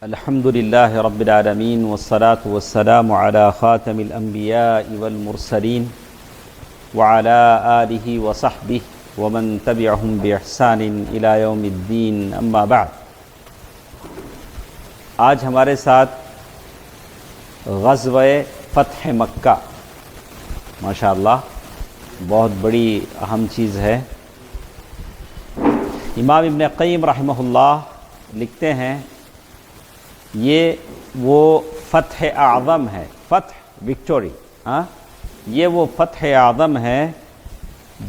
الحمد للہ رب العالمین والصلاة والسلام علی خاتم الانبیاء والمرسلین وعلی آلہ وصحبہ ومن تبعہم بإحسان الی یوم الدین اما بعد۔ آج ہمارے ساتھ غزوہ فتح مکہ، ماشاءاللہ بہت بڑی اہم چیز ہے۔ امام ابن قیم رحمہ اللہ لکھتے ہیں یہ وہ فتح اعظم ہے، فتح وکٹوری، یہ وہ فتح اعظم ہے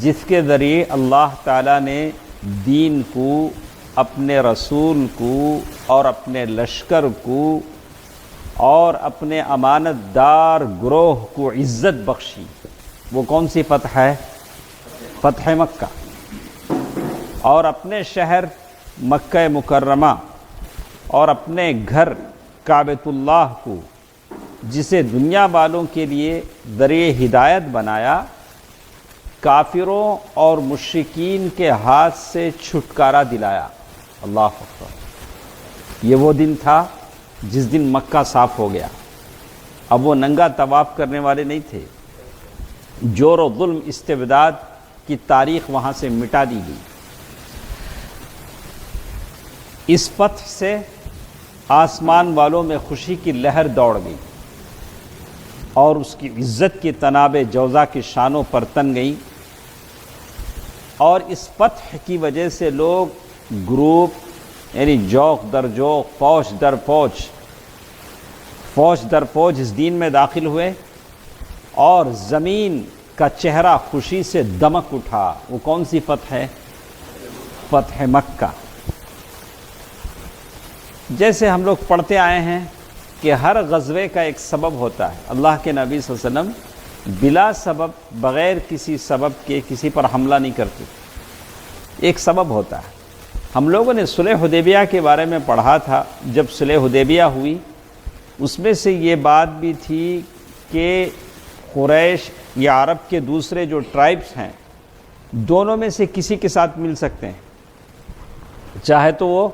جس کے ذریعے اللہ تعالیٰ نے دین کو، اپنے رسول کو اور اپنے لشکر کو اور اپنے امانت دار گروہ کو عزت بخشی۔ وہ کون سی فتح ہے؟ فتح مکہ۔ اور اپنے شہر مکہ مکرمہ اور اپنے گھر کعبۃ اللہ کو، جسے دنیا والوں کے لیے ذریعہ ہدایت بنایا، کافروں اور مشرکین کے ہاتھ سے چھٹکارا دلایا۔ اللہ اکبر۔ یہ وہ دن تھا جس دن مکہ صاف ہو گیا۔ اب وہ ننگا طواف کرنے والے نہیں تھے۔ جور و ظلم، استبداد کی تاریخ وہاں سے مٹا دی گئی۔ اس فتح سے آسمان والوں میں خوشی کی لہر دوڑ گئی اور اس کی عزت کی تناب جوزا کی شانوں پر تن گئی، اور اس فتح کی وجہ سے لوگ گروپ یعنی جوق در جوق، فوج در فوج، فوج در فوج اس دین میں داخل ہوئے، اور زمین کا چہرہ خوشی سے دمک اٹھا۔ وہ کون سی فتح ہے؟ فتح مکہ۔ جیسے ہم لوگ پڑھتے آئے ہیں کہ ہر غزوے کا ایک سبب ہوتا ہے۔ اللہ کے نبی صلی اللہ علیہ وسلم بلا سبب، بغیر کسی سبب کے کسی پر حملہ نہیں کرتے، ایک سبب ہوتا ہے۔ ہم لوگوں نے صلح حدیبیہ کے بارے میں پڑھا تھا۔ جب صلح حدیبیہ ہوئی، اس میں سے یہ بات بھی تھی کہ قریش یا عرب کے دوسرے جو ٹرائبس ہیں، دونوں میں سے کسی کے ساتھ مل سکتے ہیں، چاہے تو وہ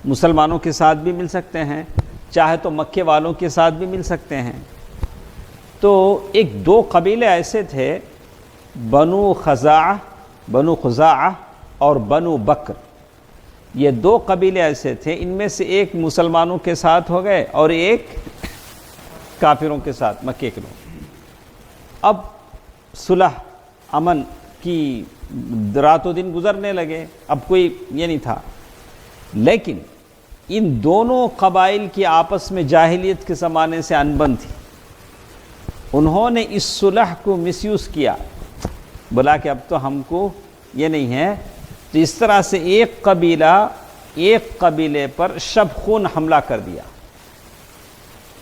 مسلمانوں کے ساتھ بھی مل سکتے ہیں، چاہے تو مکے والوں کے ساتھ بھی مل سکتے ہیں۔ تو ایک دو قبیلے ایسے تھے، بنو خزاعہ اور بنو بکر۔ یہ دو قبیلے ایسے تھے، ان میں سے ایک مسلمانوں کے ساتھ ہو گئے اور ایک کافروں کے ساتھ، مکے کے لوگ۔ اب صلح امن کی رات و دن گزرنے لگے، اب کوئی یہ نہیں تھا، لیکن ان دونوں قبائل کی آپس میں جاہلیت کے زمانے سے انبن تھی۔ انہوں نے اس صلح کو مس یوز کیا، بولا کہ اب تو ہم کو یہ نہیں ہے، تو اس طرح سے ایک قبیلے پر شب خون حملہ کر دیا۔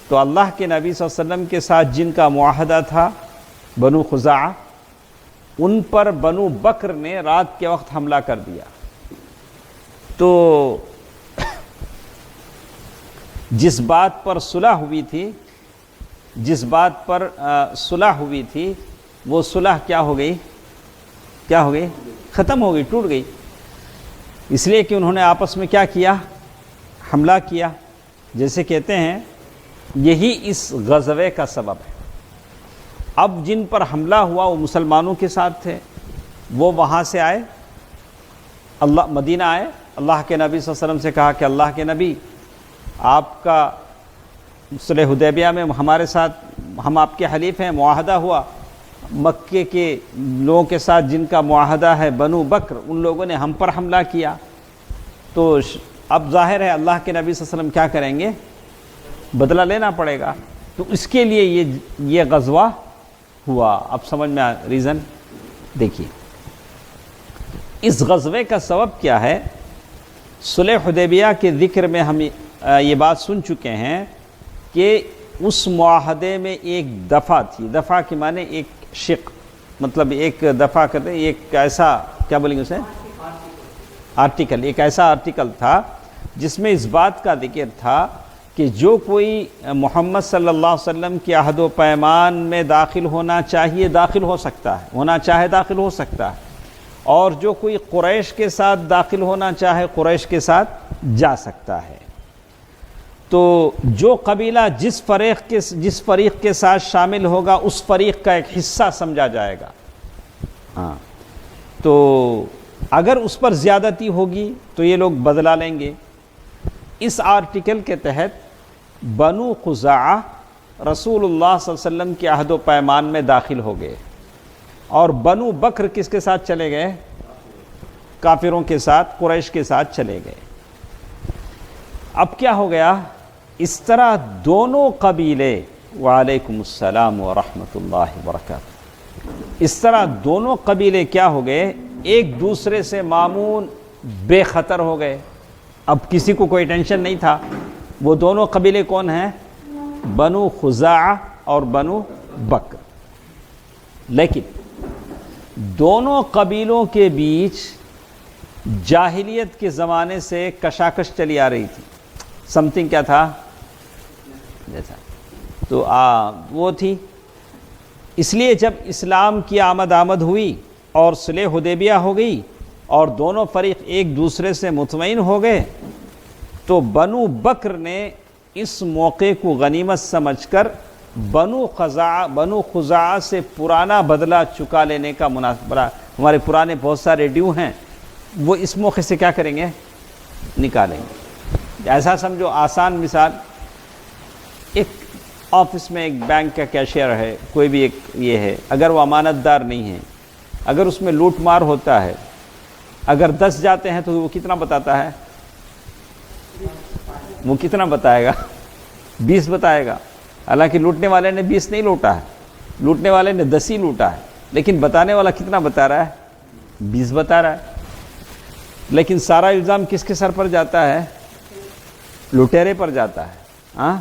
تو اللہ کے نبی صلی اللہ علیہ وسلم کے ساتھ جن کا معاہدہ تھا، بنو خزاعہ، ان پر بنو بکر نے رات کے وقت حملہ کر دیا۔ تو جس بات پر صلح ہوئی تھی، وہ صلح کیا ہو گئی؟ ختم ہو گئی، ٹوٹ گئی، اس لیے کہ انہوں نے آپس میں کیا کیا؟ حملہ کیا۔ جیسے کہتے ہیں یہی اس غزوے کا سبب ہے۔ اب جن پر حملہ ہوا وہ مسلمانوں کے ساتھ تھے، وہ وہاں سے آئے، مدینہ آئے، اللہ کے نبی صلی اللہ علیہ وسلم سے کہا کہ اللہ کے نبی، آپ کا صلح حدیبیہ میں ہمارے ساتھ، ہم آپ کے حلیف ہیں، معاہدہ ہوا، مکے کے لوگوں کے ساتھ جن کا معاہدہ ہے بنو بکر، ان لوگوں نے ہم پر حملہ کیا، تو اب ظاہر ہے اللہ کے نبی صلی اللہ علیہ وسلم کیا کریں گے؟ بدلہ لینا پڑے گا۔ تو اس کے لیے یہ غزوہ ہوا۔ اب سمجھ میں ریزن دیکھیے، اس غزوے کا سبب کیا ہے؟ صلح حدیبیہ کے ذکر میں ہم یہ بات سن چکے ہیں کہ اس معاہدے میں ایک دفعہ تھی۔ دفعہ کے معنی ایک شق، مطلب ایک دفعہ کرتے ایک ایسا، کیا بولیں گے اسے؟ آرٹیکل۔ ایک ایسا آرٹیکل تھا جس میں اس بات کا ذکر تھا کہ جو کوئی محمد صلی اللہ علیہ وسلم کے عہد و پیمان میں داخل ہونا چاہیے، داخل ہو سکتا ہے، ہونا چاہے داخل ہو سکتا ہے، اور جو کوئی قریش کے ساتھ داخل ہونا چاہے قریش کے ساتھ جا سکتا ہے۔ تو جو قبیلہ جس فریق کے ساتھ شامل ہوگا اس فریق کا ایک حصہ سمجھا جائے گا. ہاں تو اگر اس پر زیادتی ہوگی تو یہ لوگ بدلہ لیں گے. اس آرٹیکل کے تحت بنو خزاعہ رسول اللہ صلی اللہ علیہ وسلم کے عہد و پیمان میں داخل ہو گئے، اور بنو بکر کس کے ساتھ چلے گئے؟ کافروں کے ساتھ، قریش کے ساتھ چلے گئے. اب کیا ہو گیا؟ اس طرح دونوں قبیلے، وعلیکم السلام ورحمۃ اللہ وبرکاتہ، اس طرح دونوں قبیلے کیا ہو گئے؟ ایک دوسرے سے معمون بے خطر ہو گئے. اب کسی کو کوئی ٹینشن نہیں تھا. وہ دونوں قبیلے کون ہیں؟ بنو خزاعہ اور بنو بکر. لیکن دونوں قبیلوں کے بیچ جاہلیت کے زمانے سے کشاکش چلی آ رہی تھی. سمتھنگ کیا تھا؟ جیسا تو وہ تھی. اس لیے جب اسلام کی آمد ہوئی اور صلح حدیبیہ ہو گئی اور دونوں فریق ایک دوسرے سے مطمئن ہو گئے، تو بنو بکر نے اس موقع کو غنیمت سمجھ کر بنو خزاعہ سے پرانا بدلہ چکا لینے کا مناسبہ، ہمارے پرانے بہت سارے ڈیو ہیں، وہ اس موقع سے کیا کریں گے؟ نکالیں گے. ایسا سمجھو، آسان مثال، ایک آفس میں ایک بینک کا کیشیئر ہے، کوئی بھی ایک یہ ہے، اگر وہ امانت دار نہیں ہے، اگر اس میں لوٹ مار ہوتا ہے، اگر 10 جاتے ہیں تو وہ کتنا بتاتا ہے؟ وہ کتنا بتائے گا؟ 20 بتائے گا. حالانکہ لوٹنے والے نے 20 نہیں لوٹا ہے، لوٹنے والے نے 10 ہی لوٹا ہے، لیکن بتانے والا کتنا بتا رہا ہے؟ 20 بتا رہا ہے. لیکن سارا الزام کس کے سر پر جاتا ہے؟ لٹیرے پر جاتا ہے. ہاں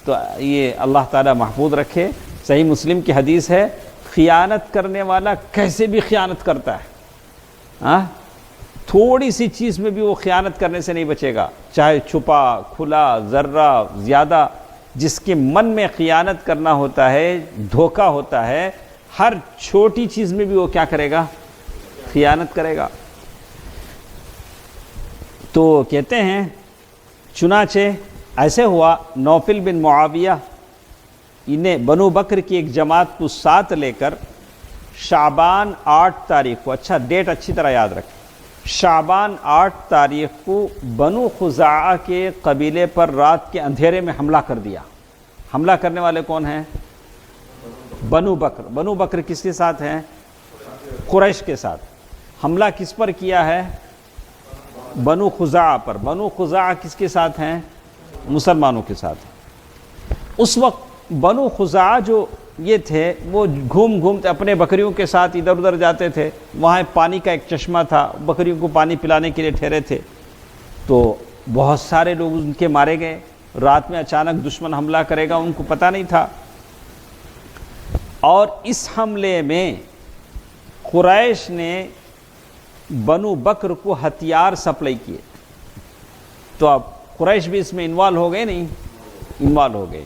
تو یہ اللہ تعالیٰ محفوظ رکھے. صحیح مسلم کی حدیث ہے، خیانت کرنے والا کیسے بھی خیانت کرتا ہے، ہاں تھوڑی سی چیز میں بھی وہ خیانت کرنے سے نہیں بچے گا، چاہے چھپا کھلا ذرہ زیادہ. جس کے من میں خیانت کرنا ہوتا ہے، دھوکہ ہوتا ہے، ہر چھوٹی چیز میں بھی وہ کیا کرے گا؟ خیانت کرے گا. تو کہتے ہیں چنانچہ ایسے ہوا، نوفل بن معاویہ انہیں بنو بکر کی ایک جماعت کو ساتھ لے کر شعبان 8 تاریخ کو، اچھا ڈیٹ اچھی طرح یاد رکھیں، شعبان 8 تاریخ کو بنو خزاعہ کے قبیلے پر رات کے اندھیرے میں حملہ کر دیا. حملہ کرنے والے کون ہیں؟ بنو بکر. بنو بکر کس کے ساتھ ہیں؟ قریش کے ساتھ. حملہ کس پر کیا ہے؟ بنو خزاعہ پر. بنو خزاعہ کس کے ساتھ ہیں؟ مسلمانوں کے ساتھ. اس وقت بنو خزاعہ جو یہ تھے وہ گھومتے اپنے بکریوں کے ساتھ ادھر ادھر جاتے تھے. وہاں پانی کا ایک چشمہ تھا، بکریوں کو پانی پلانے کے لیے ٹھہرے تھے. تو بہت سارے لوگ ان کے مارے گئے. رات میں اچانک دشمن حملہ کرے گا، ان کو پتہ نہیں تھا. اور اس حملے میں قریش نے بنو بکر کو ہتھیار سپلائی کیے. تو اب قریش بھی اس میں انوالو ہو گئے، نہیں انوالو ہو گئے.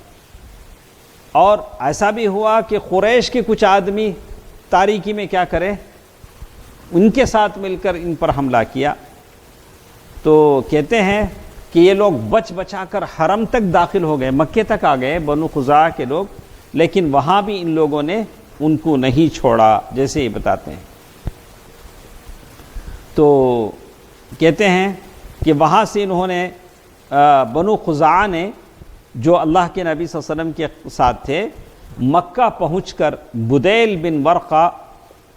اور ایسا بھی ہوا کہ قریش کے کچھ آدمی تاریکی میں کیا کرے، ان کے ساتھ مل کر ان پر حملہ کیا. تو کہتے ہیں کہ یہ لوگ بچا کر حرم تک داخل ہو گئے، مکے تک آ گئے بنو خزاعہ کے لوگ، لیکن وہاں بھی ان لوگوں نے ان کو نہیں چھوڑا، جیسے یہ بتاتے ہیں. تو کہتے ہیں کہ وہاں سے انہوں نے بنو خزاعہ نے، جو اللہ کے نبی صلی اللہ علیہ وسلم کے ساتھ تھے، مکہ پہنچ کر بدیل بن ورقہ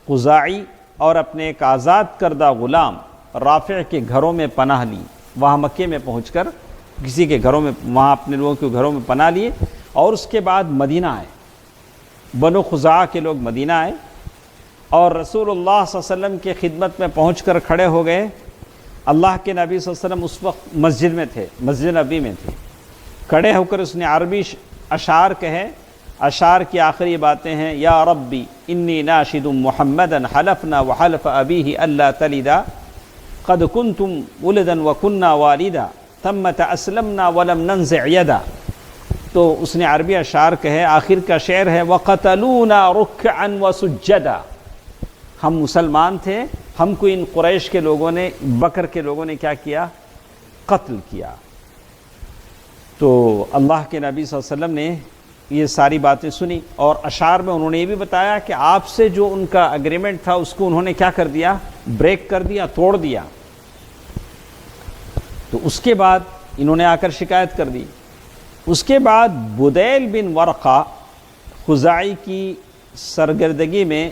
خزاعی اور اپنے ایک آزاد کردہ غلام رافع کے گھروں میں پناہ لی. وہاں مکے میں پہنچ کر کسی کے گھروں میں، وہاں اپنے لوگوں کے گھروں میں پناہ لیے. اور اس کے بعد مدینہ آئے، بنو خزاعہ کے لوگ مدینہ آئے اور رسول اللہ صلی اللہ علیہ وسلم کے خدمت میں پہنچ کر کھڑے ہو گئے. اللہ کے نبی صلی اللہ علیہ وسلم اس وقت مسجد میں تھے، مسجد نبی میں تھے. کھڑے ہو کر اس نے عربی اشعار کہے. اشعار کی آخری باتیں ہیں، یا ربی انی ناشد محمدا حلفنا وحلف ابیہ اللہ تلدا قد کنتم ولدا وکنا والدا ثم اسلمنا ولم ننزع یدا. تو اس نے عربی اشعار کہے. آخر کا شعر ہے، وقتلونا رکعا وسجدا. ہم مسلمان تھے، ہم کو ان قریش کے لوگوں نے، بکر کے لوگوں نے کیا کیا؟ قتل کیا. تو اللہ کے نبی صلی اللہ علیہ وسلم نے یہ ساری باتیں سنی، اور اشعار میں انہوں نے یہ بھی بتایا کہ آپ سے جو ان کا اگریمنٹ تھا اس کو انہوں نے کیا کر دیا، بریک کر دیا، توڑ دیا۔ تو اس کے بعد انہوں نے آ کر شکایت کر دی۔ اس کے بعد بدیل بن ورقہ خزاعی کی سرگردگی میں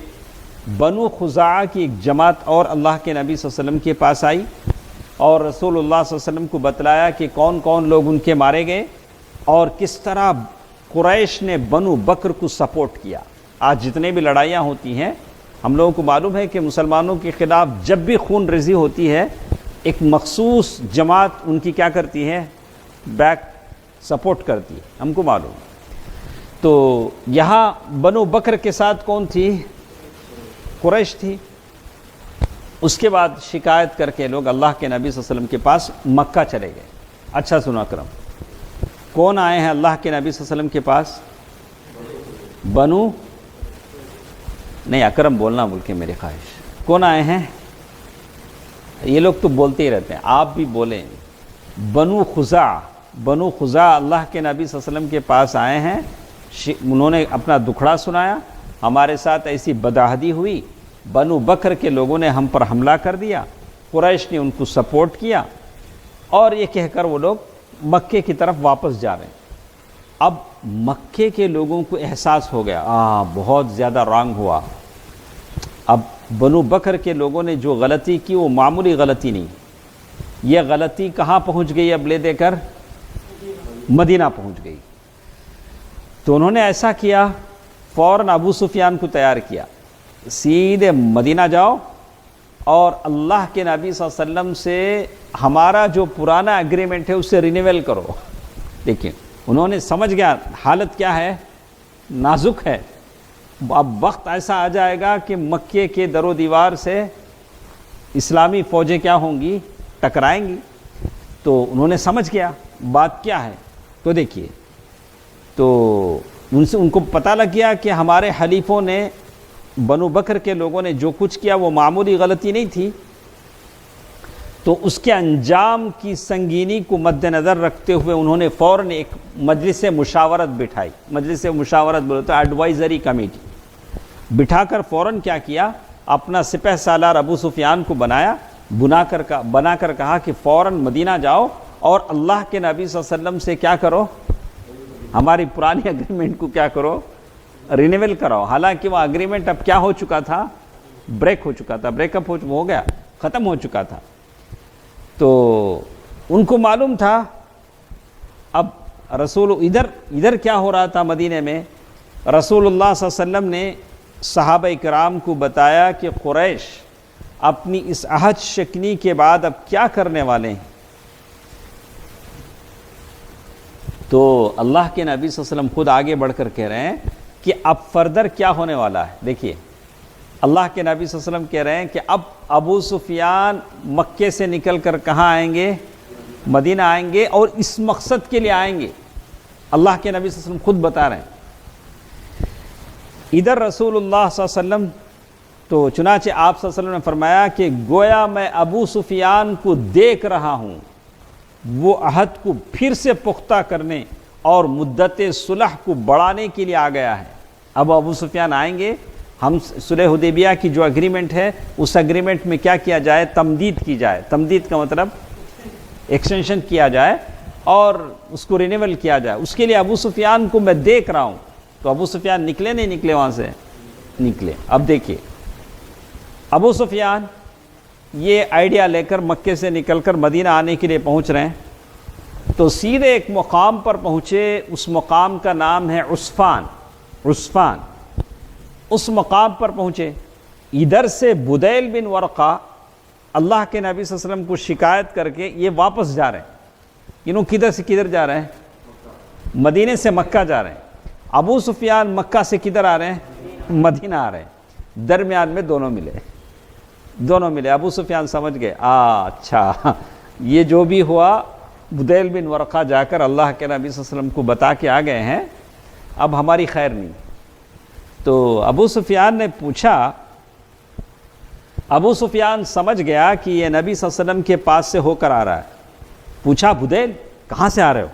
بنو خزاعہ کی ایک جماعت اور اللہ کے نبی صلی اللہ علیہ وسلم کے پاس آئی، اور رسول اللہ صلی اللہ علیہ وسلم کو بتلایا کہ کون کون لوگ ان کے مارے گئے اور کس طرح قریش نے بنو بکر کو سپورٹ کیا۔ آج جتنے بھی لڑائیاں ہوتی ہیں، ہم لوگوں کو معلوم ہے کہ مسلمانوں کے خلاف جب بھی خون ریزی ہوتی ہے، ایک مخصوص جماعت ان کی کیا کرتی ہے، بیک سپورٹ کرتی ہے، ہم کو معلوم۔ تو یہاں بنو بکر کے ساتھ کون تھی، قریش تھی۔ اس کے بعد شکایت کر کے لوگ اللہ کے نبی صلی اللہ علیہ وسلم کے پاس مکہ چلے گئے۔ اچھا سنو اکرم، کون آئے ہیں اللہ کے نبی صلی اللہ علیہ وسلم کے پاس؟ بنو، نہیں اکرم بولنا بول کے میری خواہش، کون آئے ہیں؟ یہ لوگ تو بولتے ہی رہتے ہیں، آپ بھی بولیں۔ بنو خزاعہ، بنو خزاعہ اللہ کے نبی صلی اللہ علیہ وسلم کے پاس آئے ہیں۔ انہوں نے اپنا دکھڑا سنایا، ہمارے ساتھ ایسی بدعہدی ہوئی، بنو بکر کے لوگوں نے ہم پر حملہ کر دیا، قریش نے ان کو سپورٹ کیا، اور یہ کہہ کر وہ لوگ مکے کی طرف واپس جا رہے ہیں۔ اب مکے کے لوگوں کو احساس ہو گیا بہت زیادہ رانگ ہوا۔ اب بنو بکر کے لوگوں نے جو غلطی کی وہ معمولی غلطی نہیں، یہ غلطی کہاں پہنچ گئی، اب لے دے کر مدینہ پہنچ گئی۔ تو انہوں نے ایسا کیا، فوراً ابو سفیان کو تیار کیا، سیدھے مدینہ جاؤ اور اللہ کے نبی صلی اللہ علیہ وسلم سے ہمارا جو پرانا اگریمنٹ ہے اسے رینیول کرو۔ دیکھیں انہوں نے سمجھ گیا حالت کیا ہے، نازک ہے، اب وقت ایسا آ جائے گا کہ مکے کے در و دیوار سے اسلامی فوجیں کیا ہوں گی، ٹکرائیں گی۔ تو انہوں نے سمجھ گیا بات کیا ہے۔ تو دیکھیے، تو ان کو پتہ لگ گیا کہ ہمارے حلیفوں نے، بنو بکر کے لوگوں نے جو کچھ کیا وہ معمولی غلطی نہیں تھی۔ تو اس کے انجام کی سنگینی کو مد نظر رکھتے ہوئے انہوں نے فوراً ایک مجلس مشاورت بٹھائی۔ مجلس مشاورت بولے تو ایڈوائزری کمیٹی بٹھا کر فوراً کیا کیا، اپنا سپہ سالار ابو سفیان کو بنا کر کہا کہ فوراً مدینہ جاؤ اور اللہ کے نبی صلی اللہ علیہ وسلم سے کیا کرو، ہماری پرانی اگریمنٹ کو کیا کرو، رینیول کراؤ۔ حالانکہ وہ اگریمنٹ اب کیا ہو چکا تھا، بریک ہو چکا تھا، بریک اپ ہو گیا، ختم ہو چکا تھا۔ تو ان کو معلوم تھا اب رسول ادھر کیا ہو رہا تھا مدینے میں، رسول اللہ صلی اللہ علیہ وسلم نے صحابہ کرام کو بتایا کہ قریش اپنی اس عہد شکنی کے بعد اب کیا کرنے والے ہیں۔ تو اللہ کے نبی صلی اللہ علیہ وسلم خود آگے بڑھ کر کہہ رہے ہیں کہ اب فردر کیا ہونے والا ہے۔ دیکھیے اللہ کے نبی صلی اللہ علیہ وسلم کہہ رہے ہیں کہ اب ابو سفیان مکے سے نکل کر کہاں آئیں گے، مدینہ آئیں گے، اور اس مقصد کے لیے آئیں گے۔ اللہ کے نبی صلی اللہ علیہ وسلم خود بتا رہے ہیں۔ ادھر رسول اللہ صلی اللہ علیہ وسلم، تو چنانچہ آپ صلی اللہ علیہ وسلم نے فرمایا کہ گویا میں ابو سفیان کو دیکھ رہا ہوں، وہ عہد کو پھر سے پختہ کرنے اور مدت صلح کو بڑھانے کے لیے آ گیا ہے۔ اب ابو سفیان آئیں گے، ہم صلح حدیبیہ کی جو اگریمنٹ ہے اس اگریمنٹ میں کیا کیا جائے، تمدید کی جائے۔ تمدید کا مطلب ایکسٹینشن کیا جائے اور اس کو رینیول کیا جائے۔ اس کے لیے ابو سفیان کو میں دیکھ رہا ہوں۔ تو ابو سفیان نکلے نہیں نکلے، وہاں سے نکلے۔ اب دیکھیے ابو سفیان یہ آئیڈیا لے کر مکے سے نکل کر مدینہ آنے کے لیے پہنچ رہے ہیں، تو سیدھے ایک مقام پر پہنچے، اس مقام کا نام ہے عسفان۔ اس مقام پر پہنچے، ادھر سے بدیل بن ورقہ اللہ کے نبی صلی اللہ علیہ وسلم کو شکایت کر کے یہ واپس جا رہے ہیں۔ انہوں کدھر سے کدھر جا رہے ہیں، مدینے سے مکہ جا رہے ہیں۔ ابو سفیان مکہ سے کدھر آ رہے ہیں، مدینہ آ رہے ہیں۔ درمیان میں دونوں ملے۔ ابو سفیان سمجھ گئے اچھا یہ جو بھی ہوا، بدیل بن ورقہ جا کر اللہ کے نبی صلی اللہ علیہ وسلم کو بتا کے آ گئے ہیں، اب ہماری خیر نہیں۔ تو ابو سفیان نے پوچھا، ابو سفیان سمجھ گیا کہ یہ نبی صلی اللہ علیہ وسلم کے پاس سے ہو کر آ رہا ہے۔ پوچھا بدیل کہاں سے آ رہے ہو؟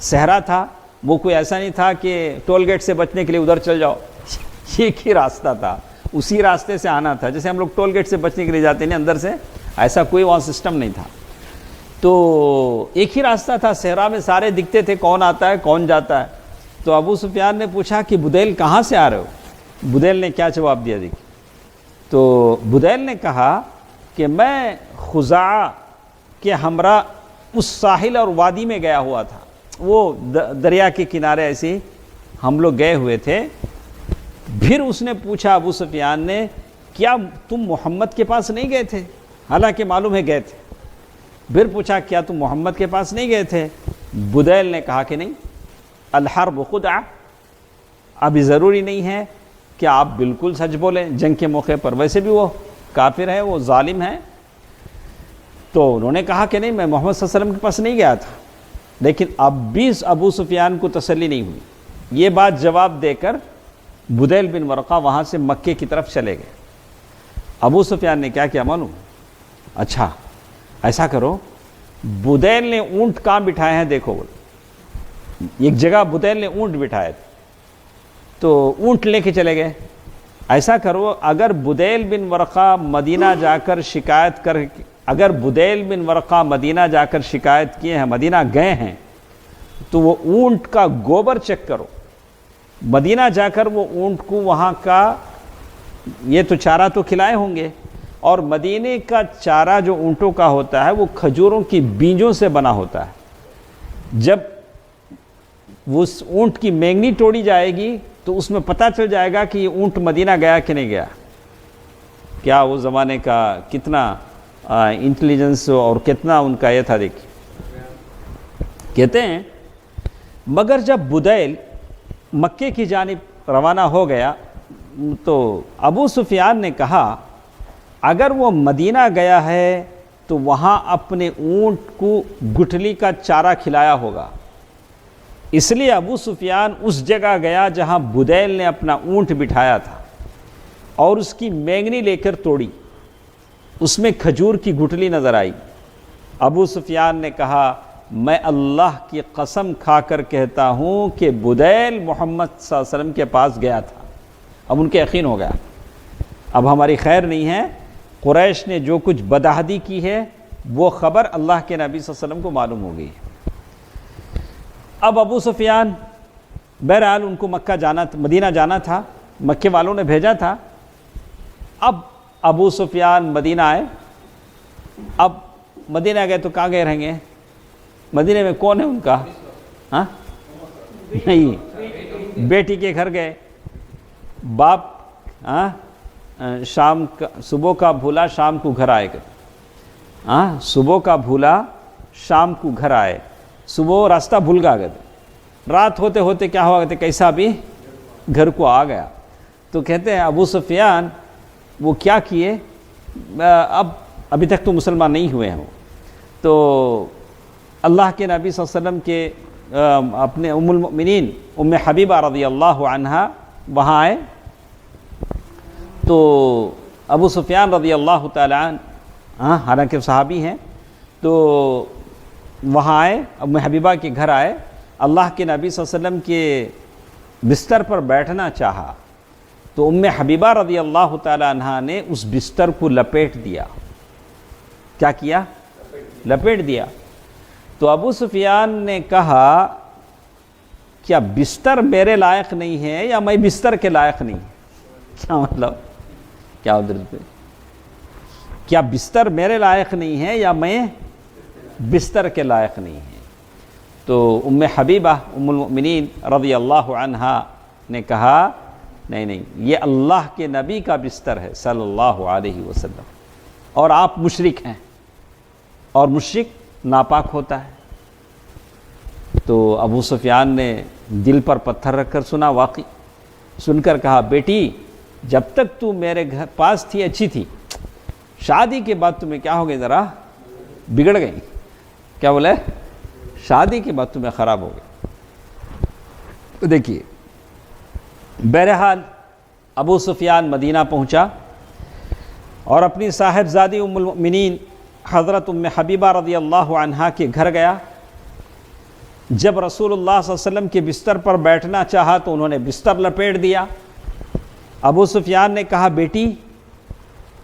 صحرا تھا، وہ کوئی ایسا نہیں تھا کہ ٹول گیٹ سے بچنے کے لیے ادھر چل جاؤ، ایک ہی راستہ تھا، اسی راستے سے آنا تھا، جیسے ہم لوگ ٹول گیٹ سے بچنے کے لیے جاتے ہیں اندر سے، ایسا کوئی وہاں سسٹم نہیں تھا. تو ایک ہی راستہ تھا، صحرا میں سارے دکھتے تھے کون آتا ہے کون جاتا ہے. تو ابو سفیان نے پوچھا کہ بدیل کہاں سے آ رہے ہو؟ بدیل نے کیا جواب دیا دیکھیں. تو بدیل نے کہا کہ میں خزاعہ کے ہمراہ اس ساحل اور وادی میں گیا ہوا تھا، وہ دریا کے کنارے ایسے ہم لوگ گئے ہوئے تھے. پھر اس نے پوچھا ابو سفیان نے، کیا تم محمد کے پاس نہیں گئے تھے؟ حالانکہ معلوم ہے گئے تھے. پھر پوچھا کیا تم محمد کے پاس نہیں گئے تھے؟ بدیل نے کہا کہ نہیں. الحرب خدعہ، ابھی ضروری نہیں ہے کہ آپ بالکل سچ بولیں جنگ کے موقع پر، ویسے بھی وہ کافر ہے، وہ ظالم ہے. تو انہوں نے کہا کہ نہیں، میں محمد صلی اللہ علیہ وسلم کے پاس نہیں گیا تھا. لیکن اب بھی ابو سفیان کو تسلی نہیں ہوئی. یہ بات جواب دے کر بدیل بن ورقہ وہاں سے مکے کی طرف چلے گئے. ابو سفیان نے کیا کیا معلوم؟ اچھا ایسا کرو، بدیل نے اونٹ کہاں بٹھائے ہیں دیکھو. ایک جگہ بدیل نے اونٹ بٹھائے تھے، تو اونٹ لے کے چلے گئے. ایسا کرو، اگر بدیل بن ورقہ مدینہ جا کر شکایت کر، اگر بدیل بن ورقہ مدینہ جا کر شکایت کیے ہیں، مدینہ گئے ہیں، تو وہ اونٹ کا گوبر چیک کرو. مدینہ جا کر وہ اونٹ کو وہاں کا یہ تو چارہ تو کھلائے ہوں گے، اور مدینے کا چارہ جو اونٹوں کا ہوتا ہے وہ کھجوروں کی بیجوں سے بنا ہوتا ہے. جب اس اونٹ کی مینگنی توڑی جائے گی تو اس میں پتہ چل جائے گا کہ یہ اونٹ مدینہ گیا کہ نہیں گیا. کیا وہ زمانے کا کتنا انٹیلیجنس اور کتنا ان کا یہ تھا دیکھیں. کہتے ہیں مگر جب بدیل مکے کی جانب روانہ ہو گیا تو ابو سفیان نے کہا اگر وہ مدینہ گیا ہے تو وہاں اپنے اونٹ کو گٹھلی کا چارہ کھلایا ہوگا. اس لیے ابو سفیان اس جگہ گیا جہاں بدیل نے اپنا اونٹ بٹھایا تھا اور اس کی مینگنی لے کر توڑی. اس میں کھجور کی گٹھلی نظر آئی. ابو سفیان نے کہا میں اللہ کی قسم کھا کر کہتا ہوں کہ بدیل محمد صلی اللہ علیہ وسلم کے پاس گیا تھا. اب ان کے یقین ہو گیا، اب ہماری خیر نہیں ہے. قریش نے جو کچھ بدعہدی کی ہے وہ خبر اللہ کے نبی صلی اللہ علیہ وسلم کو معلوم ہو گئی. اب ابو سفیان بہرحال ان کو مدینہ جانا تھا، مکے والوں نے بھیجا تھا. اب ابو سفیان مدینہ آئے. اب مدینہ گئے تو کہاں گئے رہیں گے؟ مدینہ میں کون ہے ان کا؟ ہاں نہیں، بیٹی کے گھر گئے. باپ شام کا صبح کا بھولا شام کو گھر آئے گا. صبح کا بھولا شام کو گھر آئے. صبح راستہ بھول گئے، رات ہوتے ہوتے کیا ہوا کہتے کیسا بھی گھر کو آ گیا. تو کہتے ہیں ابو سفیان وہ کیا کیے، ابھی تک تو مسلمان نہیں ہوئے ہیں. تو اللہ کے نبی صلی اللہ علیہ وسلم کے اپنے ام المؤمنین ام حبیبہ رضی اللہ عنہا وہاں آئے. تو ابو سفیان رضی اللہ تعالیٰ عنہ حالانکہ صحابی ہیں، تو وہاں آئے، ام حبیبہ کے گھر آئے. اللہ کے نبی صلی اللہ علیہ وسلم کے بستر پر بیٹھنا چاہا تو ام حبیبہ رضی اللہ تعالیٰ عنہ نے اس بستر کو لپیٹ دیا. کیا کیا؟ لپیٹ دیا. تو ابو سفیان نے کہا کیا بستر میرے لائق نہیں ہے یا میں بستر کے لائق نہیں؟ کیا مطلب؟ کیا ادھر پہ کیا بستر میرے لائق نہیں ہے یا میں بستر کے لائق نہیں ہے؟ تو ام حبیبہ ام المؤمنین رضی اللہ عنہا نے کہا نہیں نہیں، یہ اللہ کے نبی کا بستر ہے صلی اللہ علیہ وسلم، اور آپ مشرک ہیں اور مشرک ناپاک ہوتا ہے. تو ابو سفیان نے دل پر پتھر رکھ کر سنا، واقعی سن کر کہا بیٹی جب تک تو میرے گھر پاس تھی اچھی تھی، شادی کے بعد تمہیں کیا ہو گئی، ذرا بگڑ گئی. کیا بولے؟ شادی کے بعد تمہیں خراب ہو گئی. دیکھیے بہرحال ابو سفیان مدینہ پہنچا اور اپنی صاحبزادی ام المؤمنین حضرت ام حبیبہ رضی اللہ عنہا کے گھر گیا. جب رسول اللہ صلی اللہ علیہ وسلم کے بستر پر بیٹھنا چاہا تو انہوں نے بستر لپیٹ دیا۔ ابو سفیان نے کہا بیٹی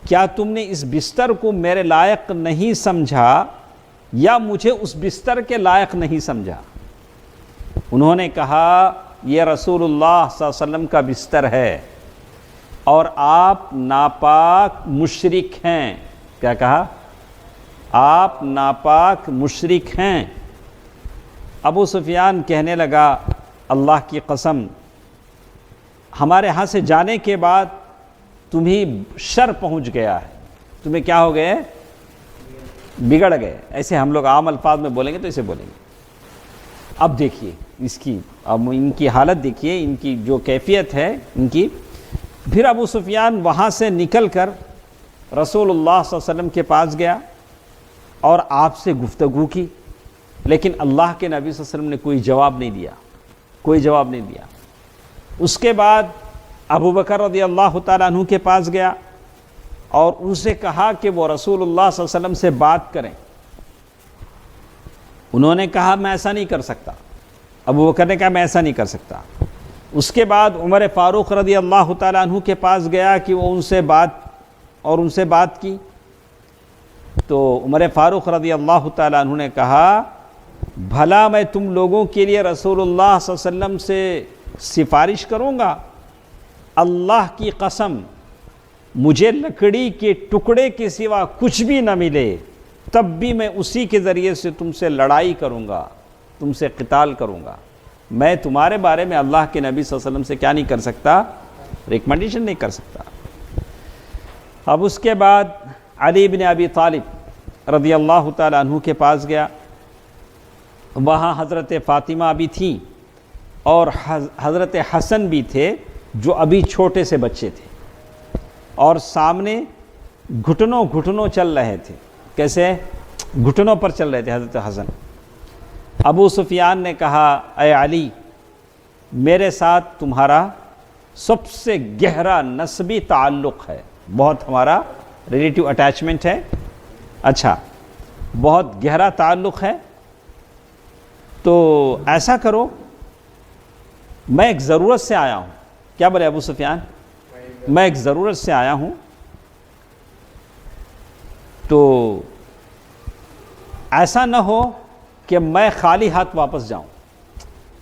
کیا تم نے اس بستر کو میرے لائق نہیں سمجھا یا مجھے اس بستر کے لائق نہیں سمجھا؟ انہوں نے کہا یہ رسول اللہ صلی اللہ علیہ وسلم کا بستر ہے اور آپ ناپاک مشرک ہیں۔ کیا کہا؟ آپ ناپاک مشرک ہیں۔ ابو سفیان کہنے لگا اللہ کی قسم ہمارے ہاں سے جانے کے بعد تمہیں شر پہنچ گیا ہے، تمہیں کیا ہو گئے؟ بگڑ گئے۔ ایسے ہم لوگ عام الفاظ میں بولیں گے تو اسے بولیں گے۔ اب دیکھیے اب ان کی حالت دیکھیے، ان کی جو کیفیت ہے ان کی۔ پھر ابو سفیان وہاں سے نکل کر رسول اللہ صلی اللہ علیہ وسلم کے پاس گیا اور آپ سے گفتگو کی، لیکن اللہ کے نبی صلی اللہ علیہ وسلم نے کوئی جواب نہیں دیا، کوئی جواب نہیں دیا۔ اس کے بعد ابو بکر رضی اللہ تعالیٰ عنہ کے پاس گیا اور ان سے کہا کہ وہ رسول اللہ صلی اللہ علیہ وسلم سے بات کریں۔ انہوں نے کہا میں ایسا نہیں کر سکتا۔ ابو بکر نے کہا میں ایسا نہیں کر سکتا۔ اس کے بعد عمر فاروق رضی اللہ تعالیٰ عنہ کے پاس گیا کہ وہ ان سے بات کی، تو عمر فاروق رضی اللہ تعالیٰ عنہ نے کہا بھلا میں تم لوگوں کے لیے رسول اللہ صلی اللہ علیہ وسلم سے سفارش کروں گا؟ اللہ کی قسم مجھے لکڑی کے ٹکڑے کے سوا کچھ بھی نہ ملے تب بھی میں اسی کے ذریعے سے تم سے لڑائی کروں گا، تم سے قتال کروں گا۔ میں تمہارے بارے میں اللہ کے نبی صلی اللہ علیہ وسلم سے کیا نہیں کر سکتا؟ ریکمنڈیشن نہیں کر سکتا۔ اب اس کے بعد علی بن ابی طالب رضی اللہ تعالیٰ عنہ کے پاس گیا۔ وہاں حضرت فاطمہ بھی تھیں اور حضرت حسن بھی تھے جو ابھی چھوٹے سے بچے تھے، اور سامنے گھٹنوں چل رہے تھے۔ کیسے؟ گھٹنوں پر چل رہے تھے حضرت حسن۔ ابو سفیان نے کہا اے علی میرے ساتھ تمہارا سب سے گہرا نسبی تعلق ہے، بہت ہمارا ریلیٹیو اٹیچمنٹ ہے، اچھا بہت گہرا تعلق ہے، تو ایسا کرو میں ایک ضرورت سے آیا ہوں۔ کیا بولے ابو سفیان؟ میں ایک ضرورت سے آیا ہوں، تو ایسا نہ ہو کہ میں خالی ہاتھ واپس جاؤں۔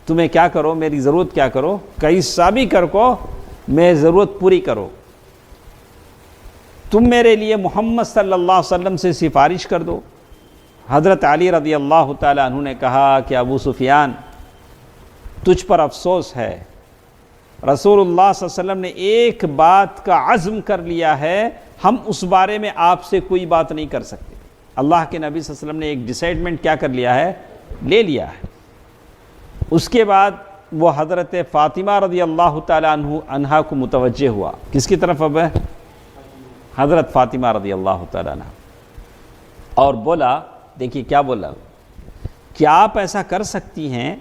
تمہیں کیا کرو، میری ضرورت کیا کرو، کیسا بھی کر کو میں ضرورت پوری کرو۔ تم میرے لیے محمد صلی اللہ علیہ وسلم سے سفارش کر دو۔ حضرت علی رضی اللہ تعالیٰ عنہ نے کہا کہ ابو سفیان تجھ پر افسوس ہے، رسول اللہ صلی اللہ علیہ وسلم نے ایک بات کا عزم کر لیا ہے، ہم اس بارے میں آپ سے کوئی بات نہیں کر سکتے۔ اللہ کے نبی صلی اللہ علیہ وسلم نے ایک ڈیسائیڈمنٹ کیا کر لیا ہے؟ لے لیا ہے۔ اس کے بعد وہ حضرت فاطمہ رضی اللہ تعالیٰ عنہا کو متوجہ ہوا۔ کس کی طرف اب ہے؟ حضرت فاطمہ رضی اللہ تعالیٰ عنہ، اور بولا، دیکھیے کیا بولا، کیا آپ ایسا کر سکتی ہیں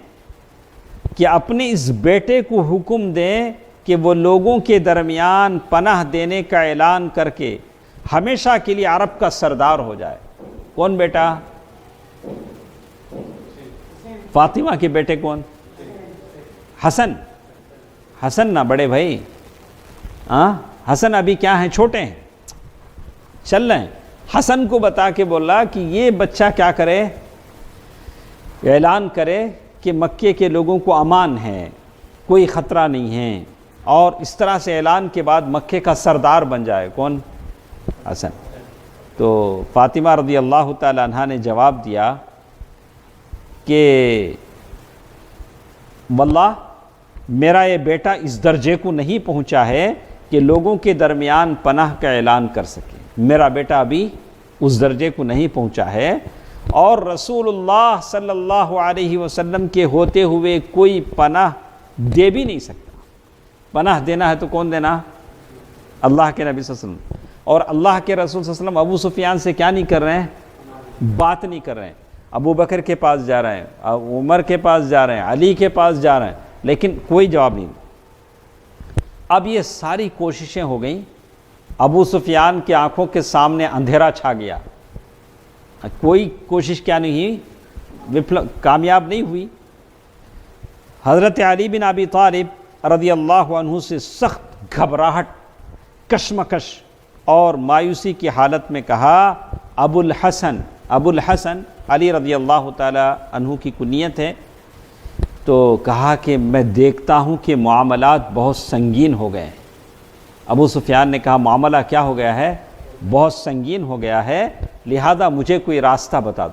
کہ اپنے اس بیٹے کو حکم دیں کہ وہ لوگوں کے درمیان پناہ دینے کا اعلان کر کے ہمیشہ کے لیے عرب کا سردار ہو جائے؟ کون بیٹا؟ فاطمہ کے بیٹے کون؟ حسن۔ حسن نہ بڑے بھائی، حسن ابھی کیا ہیں؟ چھوٹے ہیں، چل رہے ہیں۔ حسن کو بتا کے بولا کہ یہ بچہ کیا کرے؟ اعلان کرے کہ مکے کے لوگوں کو امان ہے، کوئی خطرہ نہیں ہے، اور اس طرح سے اعلان کے بعد مکے کا سردار بن جائے۔ کون؟ حسن۔ تو فاطمہ رضی اللہ تعالیٰ عنہ نے جواب دیا کہ واللہ میرا یہ بیٹا اس درجے کو نہیں پہنچا ہے کہ لوگوں کے درمیان پناہ کا اعلان کر سکے، میرا بیٹا ابھی اس درجے کو نہیں پہنچا ہے، اور رسول اللہ صلی اللہ علیہ وسلم کے ہوتے ہوئے کوئی پناہ دے بھی نہیں سکتا۔ پناہ دینا ہے تو کون دینا؟ اللہ کے نبی صلی اللہ علیہ وسلم۔ اور اللہ کے رسول صلی اللہ علیہ وسلم ابو سفیان سے کیا نہیں کر رہے ہیں؟ بات نہیں کر رہے ہیں۔ ابو بکر کے پاس جا رہے ہیں، عمر کے پاس جا رہے ہیں، علی کے پاس جا رہے ہیں، لیکن کوئی جواب نہیں۔ اب یہ ساری کوششیں ہو گئیں، ابو سفیان کی آنکھوں کے سامنے اندھیرا چھا گیا، کوئی کوشش کیا نہیں ہوئی، کامیاب نہیں ہوئی۔ حضرت علی بن ابی طالب رضی اللہ عنہ سے سخت گھبراہٹ، کشمکش اور مایوسی کی حالت میں کہا، ابو الحسن علی رضی اللہ تعالی عنہ کی کنیت ہے، تو کہا کہ میں دیکھتا ہوں کہ معاملات بہت سنگین ہو گئے ہیں۔ ابو سفیان نے کہا معاملہ کیا ہو گیا ہے؟ بہت سنگین ہو گیا ہے، لہذا مجھے کوئی راستہ بتا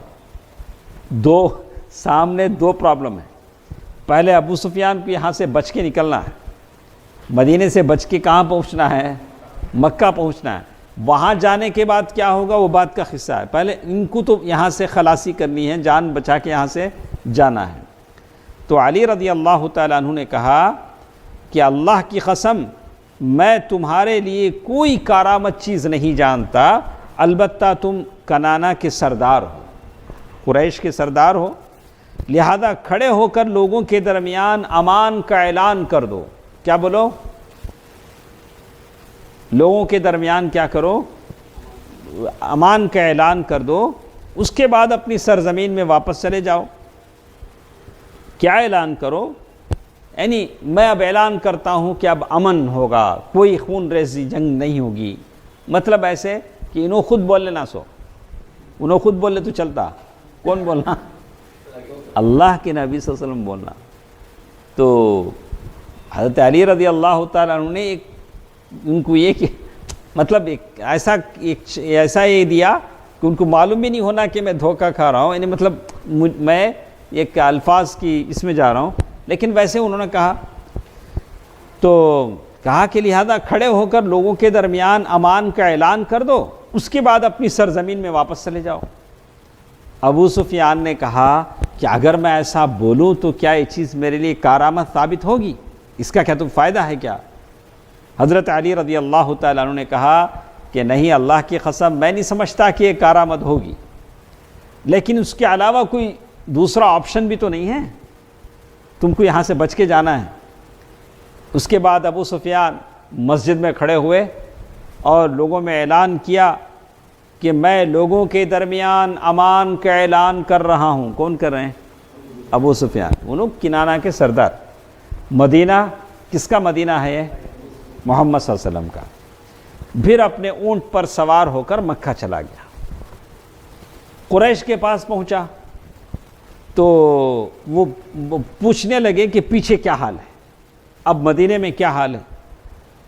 دو۔ سامنے دو پرابلم ہیں۔ پہلے ابو سفیان کو یہاں سے بچ کے نکلنا ہے، مدینے سے بچ کے کہاں پہنچنا ہے؟ مکہ پہنچنا ہے۔ وہاں جانے کے بعد کیا ہوگا وہ بات کا قصہ ہے، پہلے ان کو تو یہاں سے خلاصی کرنی ہے، جان بچا کے یہاں سے جانا ہے۔ تو علی رضی اللہ تعالیٰ عنہ نے کہا کہ اللہ کی قسم میں تمہارے لیے کوئی کارآمد چیز نہیں جانتا، البتہ تم کنانہ کے سردار ہو، قریش کے سردار ہو، لہذا کھڑے ہو کر لوگوں کے درمیان امان کا اعلان کر دو۔ کیا بولو؟ لوگوں کے درمیان کیا کرو؟ امان کا اعلان کر دو، اس کے بعد اپنی سرزمین میں واپس چلے جاؤ۔ کیا اعلان کرو؟ یعنی میں اب اعلان کرتا ہوں کہ اب امن ہوگا، کوئی خون ریزی جنگ نہیں ہوگی۔ مطلب ایسے کہ انہوں خود بول لینا، انہوں خود بول لے تو چلتا، کون بولنا؟ اللہ کے نبی صلی اللہ علیہ وسلم بولنا۔ تو حضرت علی رضی اللہ تعالیٰ عنہ نے ان کو یہ کہ مطلب ایسا یہ دیا کہ ان کو معلوم بھی نہیں ہونا کہ میں دھوکہ کھا رہا ہوں، یعنی مطلب میں ایک الفاظ کی اس میں جا رہا ہوں، لیکن ویسے انہوں نے کہا تو کہا کہ لہذا کھڑے ہو کر لوگوں کے درمیان امان کا اعلان کر دو، اس کے بعد اپنی سرزمین میں واپس چلے جاؤ۔ ابو سفیان نے کہا کہ اگر میں ایسا بولوں تو کیا یہ چیز میرے لیے کارآمد ثابت ہوگی؟ اس کا کیا تو فائدہ ہے کیا؟ حضرت علی رضی اللہ تعالیٰ عنہ نے کہا کہ نہیں، اللہ کی قسم میں نہیں سمجھتا کہ یہ کارآمد ہوگی، لیکن اس کے علاوہ کوئی دوسرا آپشن بھی تو نہیں ہے، تم کو یہاں سے بچ کے جانا ہے۔ اس کے بعد ابو سفیان مسجد میں کھڑے ہوئے اور لوگوں میں اعلان کیا کہ میں لوگوں کے درمیان امان کا اعلان کر رہا ہوں۔ کون کر رہے ہیں؟ ابو سفیان، انہوں کنانہ کے سردار۔ مدینہ کس کا مدینہ ہے یہ؟ محمد صلی اللہ علیہ وسلم کا۔ پھر اپنے اونٹ پر سوار ہو کر مکہ چلا گیا، قریش کے پاس پہنچا تو وہ پوچھنے لگے کہ پیچھے کیا حال ہے، اب مدینے میں کیا حال ہے۔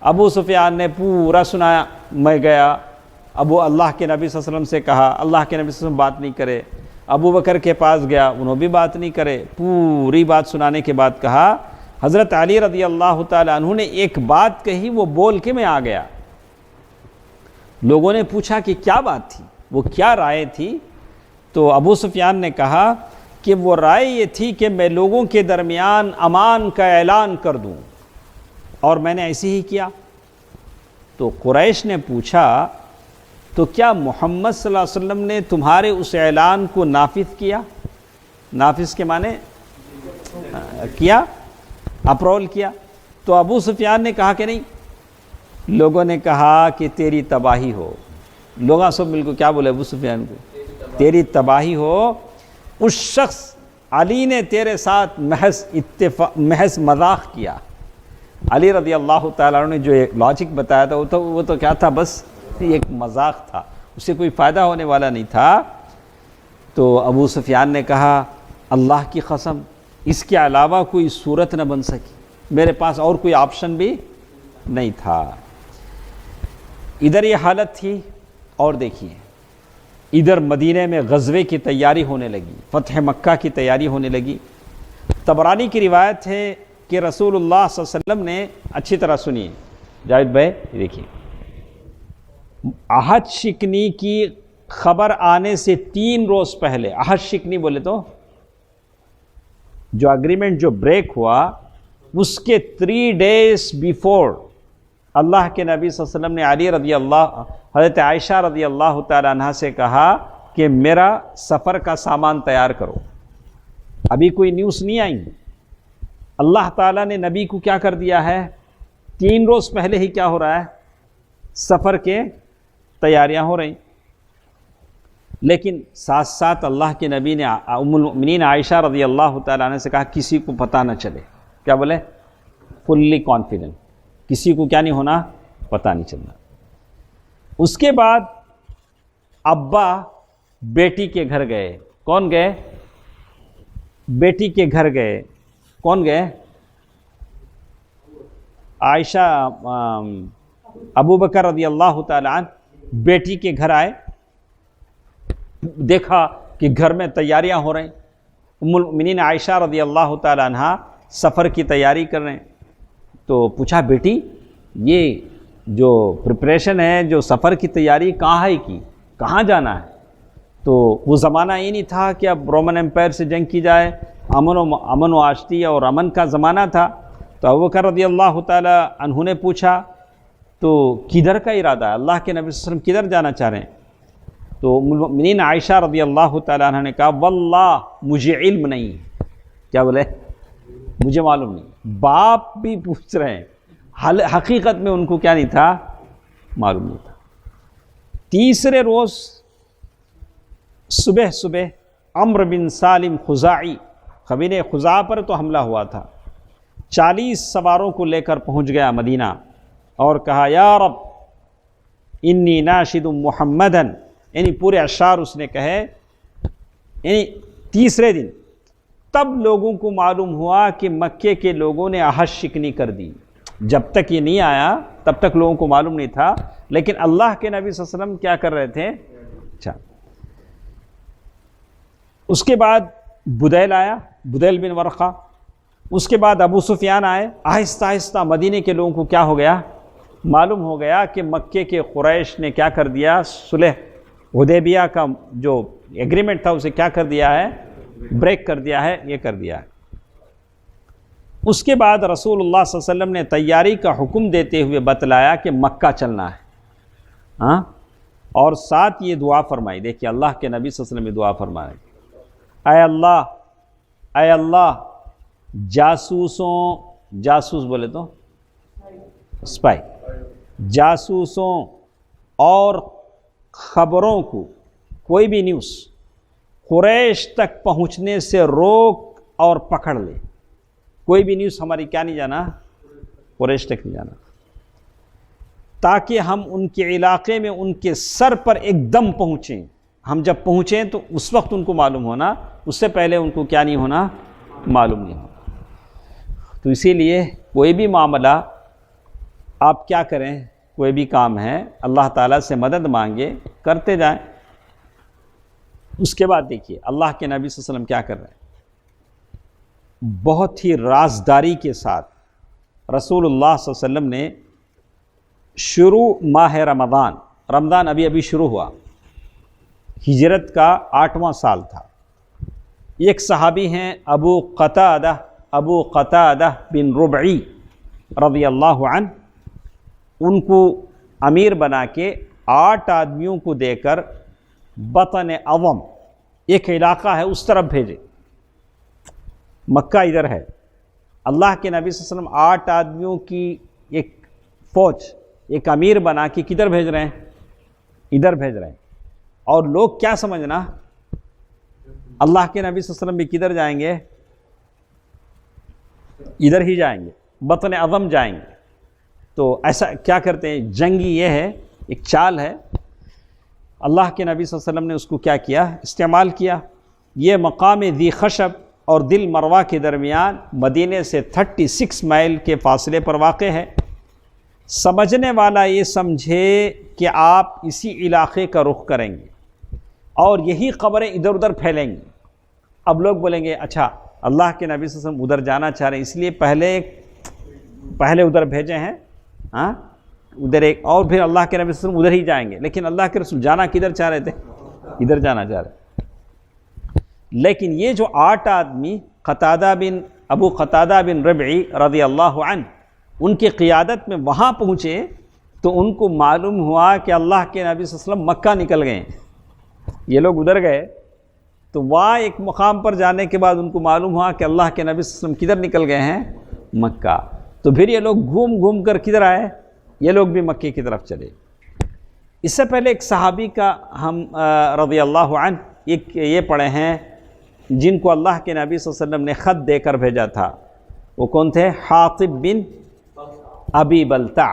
ابو سفیان نے پورا سنایا، میں گیا، اللہ کے نبی صلی اللہ علیہ وسلم سے کہا، اللہ کے نبی صلی اللہ علیہ وسلم بات نہیں کرے۔ ابو بکر کے پاس گیا، انہوں بھی بات نہیں کرے۔ پوری بات سنانے کے بعد کہا، حضرت علی رضی اللہ تعالیٰ عنہ نے ایک بات کہی، وہ بول کے میں آ گیا۔ لوگوں نے پوچھا کہ کیا بات تھی، وہ کیا رائے تھی؟ تو ابو سفیان نے کہا کہ وہ رائے یہ تھی کہ میں لوگوں کے درمیان امان کا اعلان کر دوں، اور میں نے ایسے ہی کیا۔ تو قریش نے پوچھا تو کیا محمد صلی اللہ علیہ وسلم نے تمہارے اس اعلان کو نافذ کیا؟ نافذ کے معنی کیا، اپرول کیا؟ تو ابو سفیان نے کہا کہ نہیں۔ لوگوں نے کہا کہ تیری تباہی ہو۔ لوگاں سب مل کو کیا بولے ابو سفیان کو؟ تیری تباہی ہو، اس شخص علی نے تیرے ساتھ محض مذاق کیا۔ علی رضی اللہ تعالیٰ عنہ نے جو ایک لاجک بتایا تھا وہ تو کیا تھا؟ بس ایک مذاق تھا، اس سے کوئی فائدہ ہونے والا نہیں تھا۔ تو ابو سفیان نے کہا اللہ کی قسم اس کے علاوہ کوئی صورت نہ بن سکی، میرے پاس اور کوئی آپشن بھی نہیں تھا۔ ادھر یہ حالت تھی، اور دیکھیے ادھر مدینے میں غزوے کی تیاری ہونے لگی، فتح مکہ کی تیاری ہونے لگی۔ طبرانی کی روایت ہے کہ رسول اللہ صلی اللہ علیہ وسلم نے، اچھی طرح سنیے جاوید بھائی، دیکھیے، عہد شکنی کی خبر آنے سے 3 روز پہلے، عہد شکنی بولے تو جو اگریمنٹ جو بریک ہوا، اس کے 3 days بیفور اللہ کے نبی صلی اللہ علیہ وسلم نے حضرت عائشہ رضی اللہ تعالیٰ عنہ سے کہا کہ میرا سفر کا سامان تیار کرو۔ ابھی کوئی نیوز نہیں آئی، اللہ تعالیٰ نے نبی کو کیا کر دیا ہے؟ 3 روز پہلے ہی کیا ہو رہا ہے؟ سفر کے تیاریاں ہو رہی۔ لیکن ساتھ ساتھ اللہ کے نبی نے ام المؤمنین عائشہ رضی اللہ تعالیٰ عنہ سے کہا کسی کو پتہ نہ چلے. کیا بولے؟ فلی کانفیڈنٹ، کسی کو کیا نہیں ہونا، پتہ نہیں چلنا. اس کے بعد ابا بیٹی کے گھر گئے. کون گئے؟ بیٹی کے گھر گئے. کون گئے؟ عائشہ ابو بکر رضی اللہ تعالیٰ عنہ بیٹی کے گھر آئے. دیکھا کہ گھر میں تیاریاں ہو رہی. ام المؤمنین عائشہ رضی اللہ تعالیٰ عنہ سفر کی تیاری کر رہے ہیں. تو پوچھا بیٹی یہ جو پریپریشن ہے، جو سفر کی تیاری کہاں ہے کی، کہاں جانا ہے؟ تو وہ زمانہ یہ نہیں تھا کہ اب رومن امپائر سے جنگ کی جائے، امن و آشتی اور امن کا زمانہ تھا. تو ابوبکر رضی اللہ تعالیٰ عنہ نے پوچھا تو کدھر کا ارادہ ہے، اللہ کے نبی صلی اللہ علیہ وسلم کدھر جانا چاہ رہے ہیں؟ تو ام المؤمنین عائشہ رضی اللہ تعالیٰ عنہ نے کہا واللہ مجھے علم نہیں. کیا بولے؟ مجھے معلوم نہیں. باپ بھی پوچھ رہے ہیں، حقیقت میں ان کو کیا نہیں تھا، معلوم نہیں تھا. تیسرے روز صبح عمرو بن سالم خزاعی، قبیلہ خزاع پر تو حملہ ہوا تھا، 40 سواروں کو لے کر پہنچ گیا مدینہ اور کہا یا رب انی ناشد محمدن، یعنی پورے اشعار اس نے کہے. یعنی تیسرے دن تب لوگوں کو معلوم ہوا کہ مکے کے لوگوں نے عہد شکنی کر دی. جب تک یہ نہیں آیا تب تک لوگوں کو معلوم نہیں تھا، لیکن اللہ کے نبی صلی اللہ علیہ وسلم کیا کر رہے تھے. اچھا، اس کے بعد بدیل آیا، بدیل بن ورقہ. اس کے بعد ابو سفیان آئے. آہستہ آہستہ مدینے کے لوگوں کو کیا ہو گیا، معلوم ہو گیا کہ مکے کے قریش نے کیا کر دیا، صلح حدیبیہ کا جو ایگریمنٹ تھا اسے کیا کر دیا ہے، بریک کر دیا ہے، یہ کر دیا ہے. اس کے بعد رسول اللہ صلی اللہ علیہ وسلم نے تیاری کا حکم دیتے ہوئے بتلایا کہ مکہ چلنا ہے. ہاں، اور ساتھ یہ دعا فرمائی. دیکھیے اللہ کے نبی صلی اللہ علیہ وسلم یہ دعا فرمائے، اے اللہ جاسوس بولے تو اسپائی، جاسوسوں اور خبروں کو، کوئی بھی نیوز قریش تک پہنچنے سے روک اور پکڑ لے. کوئی بھی نیوز ہماری کیا نہیں جانا، قریش تک نہیں جانا، تاکہ ہم ان کے علاقے میں ان کے سر پر ایک دم پہنچیں. ہم جب پہنچیں تو اس وقت ان کو معلوم ہونا، اس سے پہلے ان کو کیا نہیں ہونا، معلوم نہیں ہونا. تو اسی لیے کوئی بھی معاملہ آپ کیا کریں، کوئی بھی کام ہے اللہ تعالیٰ سے مدد مانگے، کرتے جائیں. اس کے بعد دیکھیے اللہ کے نبی صلی اللہ علیہ وسلم کیا کر رہے ہیں. بہت ہی رازداری کے ساتھ رسول اللہ صلی اللہ علیہ وسلم نے شروع ماہ رمضان ابھی شروع ہوا، ہجرت کا 8واں سال تھا. ایک صحابی ہیں ابو قتادہ بن ربعی رضی اللہ عنہ، ان کو امیر بنا کے 8 آدمیوں کو دے کر بطن عظم، ایک علاقہ ہے اس طرف بھیجے. مکہ ادھر ہے. اللہ کے نبی صلی اللہ علیہ وسلم 8 آدمیوں کی ایک فوج، ایک امیر بنا کے کدھر بھیج رہے ہیں، ادھر بھیج رہے ہیں. اور لوگ کیا سمجھنا، اللہ کے نبی صلی اللہ علیہ وسلم بھی کدھر جائیں گے، ادھر ہی جائیں گے، بطن عظم جائیں گے. تو ایسا کیا کرتے ہیں، جنگی یہ ہے، ایک چال ہے. اللہ کے نبی صلی اللہ علیہ وسلم نے اس کو کیا کیا، استعمال کیا. یہ مقام ذی خشب اور دل مروہ کے درمیان مدینے سے 36 میل کے فاصلے پر واقع ہے. سمجھنے والا یہ سمجھے کہ آپ اسی علاقے کا رخ کریں گے اور یہی خبریں ادھر ادھر پھیلیں گی. اب لوگ بولیں گے اچھا اللہ کے نبی صلی اللہ علیہ وسلم ادھر جانا چاہ رہے ہیں، اس لیے پہلے ادھر بھیجے ہیں. ہاں، ادھر ایک اور پھر اللہ کے نبی صلی اللہ علیہ وسلم ادھر ہی جائیں گے. لیکن اللہ کے رسول جانا کدھر چاہ رہے تھے، ادھر جانا چاہ رہے. لیکن یہ جو 8 آدمی ابو قتادہ بن ربعی رضی اللہ عنہ، ان کی قیادت میں وہاں پہنچے تو ان کو معلوم ہوا کہ اللہ کے نبی صلی اللہ علیہ وسلم مکہ نکل گئے. یہ لوگ ادھر گئے تو وہاں ایک مقام پر جانے کے بعد ان کو معلوم ہوا کہ اللہ کے نبی صلی اللہ علیہ وسلم کدھر نکل گئے ہیں، مکہ. تو پھر یہ لوگ گھوم کر کدھر آئے، یہ لوگ بھی مکے کی طرف چلے. اس سے پہلے ایک صحابی کا ہم رضی اللہ عنہ ایک یہ پڑھے ہیں جن کو اللہ کے نبی صلی اللہ علیہ وسلم نے خط دے کر بھیجا تھا. وہ کون تھے؟ حاطب بن ابی بلتع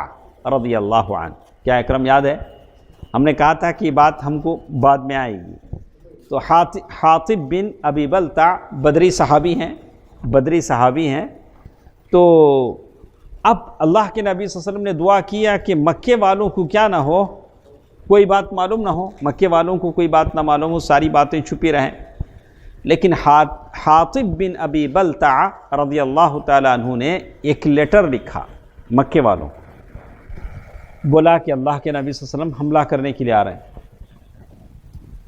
رضی اللہ عنہ. کیا اکرم یاد ہے؟ ہم نے کہا تھا کہ یہ بات ہم کو بعد میں آئے گی. تو حاطب بن ابی بلتع بدری صحابی ہیں. تو اب اللہ کے نبی صلی اللہ علیہ وسلم نے دعا کیا کہ مکے والوں کو کیا نہ ہو، کوئی بات معلوم نہ ہو، مکے والوں کو کوئی بات نہ معلوم ہو، ساری باتیں چھپی رہیں. لیکن حاطب بن ابی بلتع رضی اللہ تعالیٰ عنہ نے ایک لیٹر لکھا مکے والوں کو، بولا کہ اللہ کے نبی صلی اللہ علیہ وسلم حملہ کرنے کے لیے آ رہے ہیں.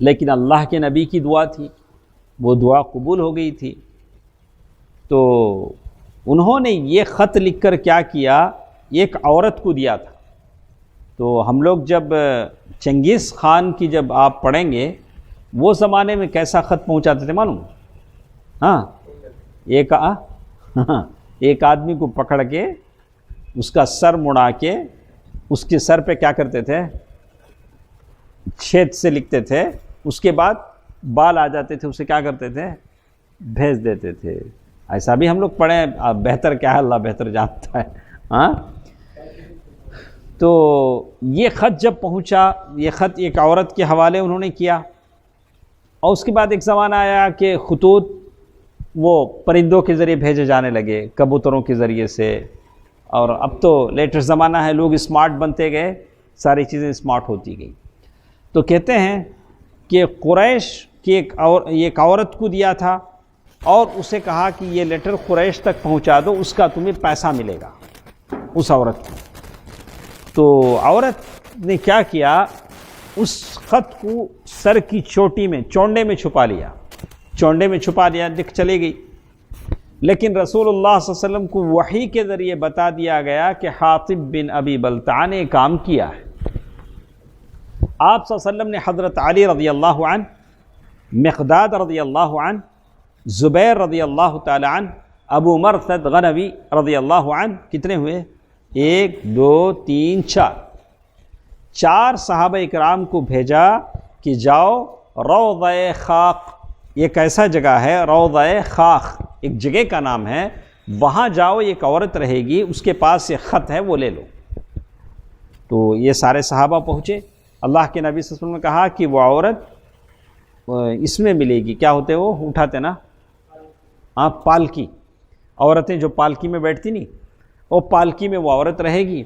لیکن اللہ کے نبی کی دعا تھی، وہ دعا قبول ہو گئی تھی. تو انہوں نے یہ خط لکھ کر کیا کیا، ایک عورت کو دیا تھا. تو ہم لوگ جب چنگیز خان کی جب آپ پڑھیں گے، وہ زمانے میں کیسا خط پہنچاتے تھے معلوم؟ ہاں، ایک آدمی کو پکڑ کے اس کا سر مڑا کے اس کے سر پہ کیا کرتے تھے؟ چھید سے لکھتے تھے. اس کے بعد بال آ جاتے تھے، اسے کیا کرتے تھے؟ بھیج دیتے تھے. ایسا بھی ہم لوگ پڑھیں. بہتر کیا ہے، اللہ بہتر جانتا ہے. ہاں، تو یہ خط جب پہنچا، یہ خط ایک عورت کے حوالے انہوں نے کیا. اور اس کے بعد ایک زمانہ آیا کہ خطوط وہ پرندوں کے ذریعے بھیجے جانے لگے، کبوتروں کے ذریعے سے. اور اب تو لیٹسٹ زمانہ ہے، لوگ اسمارٹ بنتے گئے، ساری چیزیں اسمارٹ ہوتی گئی. تو کہتے ہیں کہ قریش کی ایک عورت کو دیا تھا اور اسے کہا کہ یہ لیٹر قریش تک پہنچا دو، اس کا تمہیں پیسہ ملے گا، اس عورت کو. تو عورت نے کیا کیا، اس خط کو سر کی چوٹی میں، چونڈے میں چھپا لیا، لکھ چلے گئی. لیکن رسول اللہ صلی اللہ علیہ وسلم کو وحی کے ذریعے بتا دیا گیا کہ حاطب بن ابی بلتع نے کام کیا ہے. آپ صلی اللہ علیہ وسلم نے حضرت علی رضی اللہ عنہ، مقداد رضی اللہ عنہ، زبیر رضی اللہ تعالی عنہ، ابو مرثد غنوی رضی اللہ عنہ، کتنے ہوئے؟ 1 2 3 4 صحابہ اکرام کو بھیجا کہ جاؤ روضہ خاق، یہ کیسا جگہ ہے؟ روضہ خاق ایک جگہ کا نام ہے، وہاں جاؤ، ایک عورت رہے گی، اس کے پاس یہ خط ہے، وہ لے لو. تو یہ سارے صحابہ پہنچے. اللہ کے نبی صلی اللہ علیہ وسلم نے کہا کہ وہ عورت اس میں ملے گی. کیا ہوتے وہ اٹھاتے نا، پالکی. عورتیں جو پالکی میں بیٹھتی نہیں، وہ پالکی میں وہ عورت رہے گی،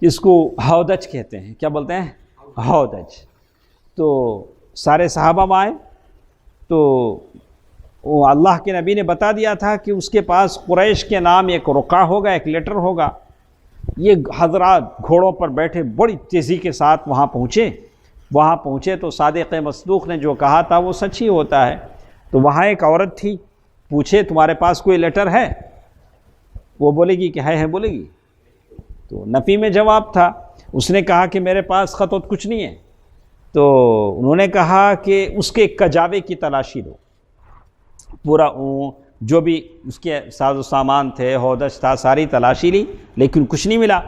اس کو ہودج کہتے ہیں. کیا بولتے ہیں؟ ہودج. تو سارے صحابہ آئے. تو وہ اللہ کے نبی نے بتا دیا تھا کہ اس کے پاس قریش کے نام ایک رقعہ ہوگا، ایک لیٹر ہوگا. یہ حضرات گھوڑوں پر بیٹھے بڑی تیزی کے ساتھ وہاں پہنچے تو صادق مصدوق نے جو کہا تھا وہ سچ ہی ہوتا ہے. تو وہاں ایک عورت تھی، پوچھے تمہارے پاس کوئی لیٹر ہے؟ وہ بولے گی کہ ہے بولے گی. تو نفی میں جواب تھا. اس نے کہا کہ میرے پاس خط وط کچھ نہیں ہے. تو انہوں نے کہا کہ اس کے کجاوے کی تلاشی دو، پورا جو بھی اس کے ساز و سامان تھے، ہودج تھا، ساری تلاشی لی، لیکن کچھ نہیں ملا.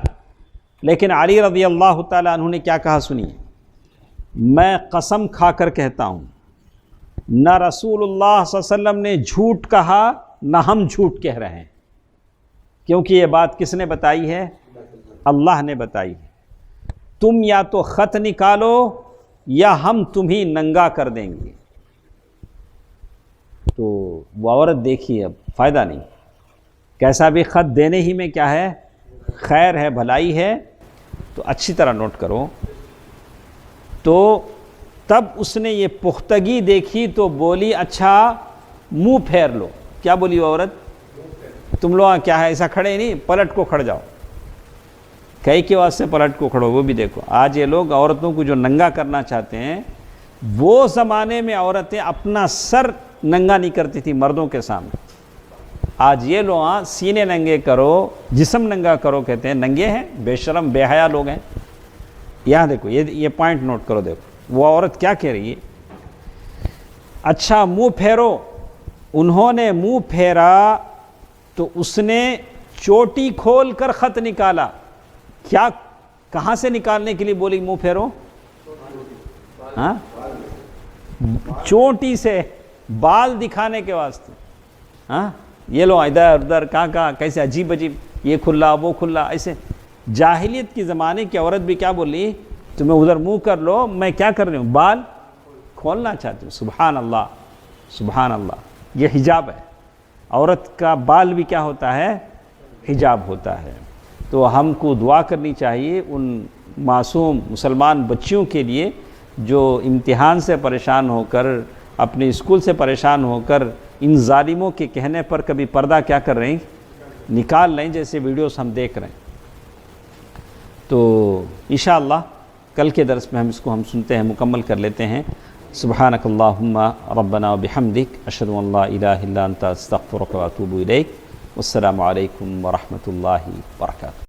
لیکن علی رضی اللہ تعالیٰ عنہ نے کیا کہا سنیے، میں قسم کھا کر کہتا ہوں، نہ رسول اللہ صلی اللہ علیہ وسلم نے جھوٹ کہا، نہ ہم جھوٹ کہہ رہے ہیں. کیونکہ یہ بات کس نے بتائی ہے؟ اللہ نے بتائی ہے. تم یا تو خط نکالو یا ہم تمہیں ننگا کر دیں گے. تو وہ عورت دیکھیے، اب فائدہ نہیں، کیسا بھی خط دینے ہی میں کیا ہے؟ خیر ہے، بھلائی ہے. تو اچھی طرح نوٹ کرو. تو تب اس نے یہ پختگی دیکھی تو بولی اچھا منہ پھیر لو. کیا بولی وہ عورت؟ تم لوگ کیا ہے ایسا کھڑے نہیں، پلٹ کو کھڑ جاؤ. کئی کے واسطے پلٹ کو کھڑو. وہ بھی دیکھو آج یہ لوگ عورتوں کو جو ننگا کرنا چاہتے ہیں، وہ زمانے میں عورتیں اپنا سر ننگا نہیں کرتی تھی مردوں کے سامنے. آج یہ لوگ سینے ننگے کرو، جسم ننگا کرو کہتے ہیں، ننگے ہیں، بے شرم بے حیا لوگ ہیں. یہاں دیکھو، یہ پوائنٹ نوٹ کرو. دیکھو وہ عورت کیا کہہ رہی ہے. اچھا منہ پھیرو. انہوں نے منہ پھیرا تو اس نے چوٹی کھول کر خط نکالا. کیا کہاں سے نکالنے کے لیے بولی منہ پھیرو؟ ہاں، چونٹی سے، بال دکھانے کے واسطے. ہاں، یہ لو ادھر ادھر کہاں کیسے عجیب عجیب، یہ کھلا وہ کھلا ایسے. جاہلیت کی زمانے کی عورت بھی کیا بولی؟ تمہیں ادھر منہ کر لو، میں کیا کر رہی ہوں؟ بال کھولنا چاہتی ہوں. سبحان اللہ، سبحان اللہ. یہ حجاب ہے. عورت کا بال بھی کیا ہوتا ہے؟ حجاب ہوتا ہے. تو ہم کو دعا کرنی چاہیے ان معصوم مسلمان بچیوں کے لیے جو امتحان سے پریشان ہو کر، اپنے اسکول سے پریشان ہو کر ان ظالموں کے کہنے پر کبھی پردہ کیا کر رہے ہیں؟ نکال لیں، جیسے ویڈیوز ہم دیکھ رہے ہیں. تو انشاءاللہ کل کے درس میں ہم سنتے ہیں، مکمل کر لیتے ہیں. سبحانک اللہم ربنا وبحمدک، اشہد ان لا الہ الا انت، استغفرک واتوب الیک. والسلام علیکم ورحمۃ اللہ وبرکاتہ.